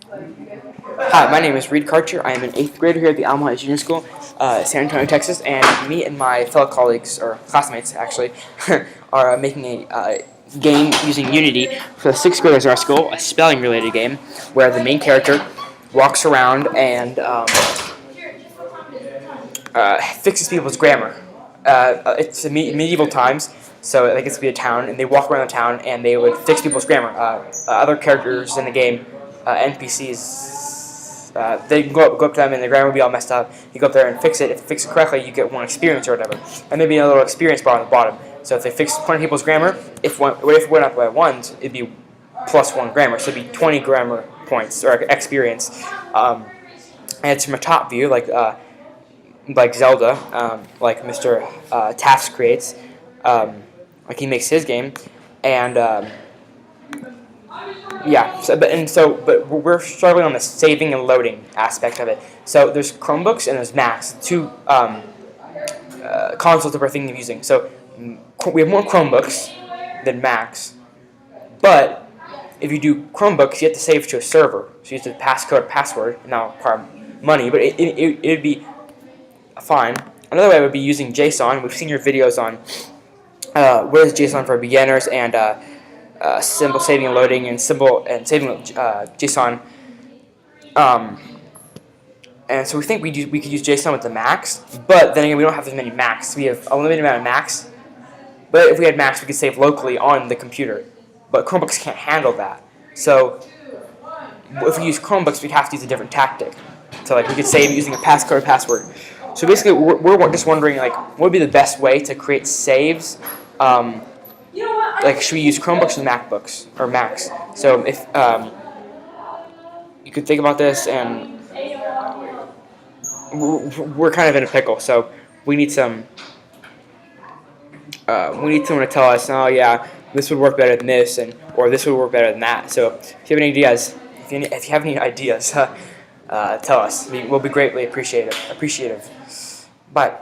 Hi, my name is Reed Karcher. I am an 8th grader here at the Alma Junior School, San Antonio, Texas, and me and my fellow colleagues, or classmates actually, are making a game using Unity for the 6th graders in our school, a spelling-related game where the main character walks around and fixes people's grammar. It's medieval times, so I guess it'd be a town, and they walk around the town and they would fix people's grammar. Other characters in the game, NPCs, they go up to them and the grammar would be all messed up. You go up there and fix it. If you fix it correctly, you get 1 experience or whatever, and maybe a little experience bar on the bottom. So if they fix 20 people's grammar, if it went up by 1s, it'd be +1 grammar, so it'd be 20 grammar points or experience. And it's from a top view, like Zelda, like Mr. Taft creates, like he makes his game, and yeah. But we're struggling on the saving and loading aspect of it. So there's Chromebooks and there's Macs, two consoles that we're thinking of using. So we have more Chromebooks than Macs, but if you do Chromebooks, you have to save to a server. So you use the passcode, password, and now require money, but it'd be fine. Another way would be using JSON. We've seen your videos on what is JSON for beginners and simple saving and loading and saving JSON. And so we think we could use JSON with the Macs, but then again we don't have as many Macs. We have a limited amount of Macs, but if we had Macs we could save locally on the computer. But Chromebooks can't handle that. So if we use Chromebooks we'd have to use a different tactic. So like we could save using a passcode or password. So basically, we're just wondering, like, what would be the best way to create saves? Like, should we use Chromebooks or MacBooks or Macs? So if you could think about this, and we're kind of in a pickle. So we need some. We need someone to tell us, oh yeah, this would work better than this, or this would work better than that. So if you have any ideas, tell us. We'll be greatly appreciative. Bye.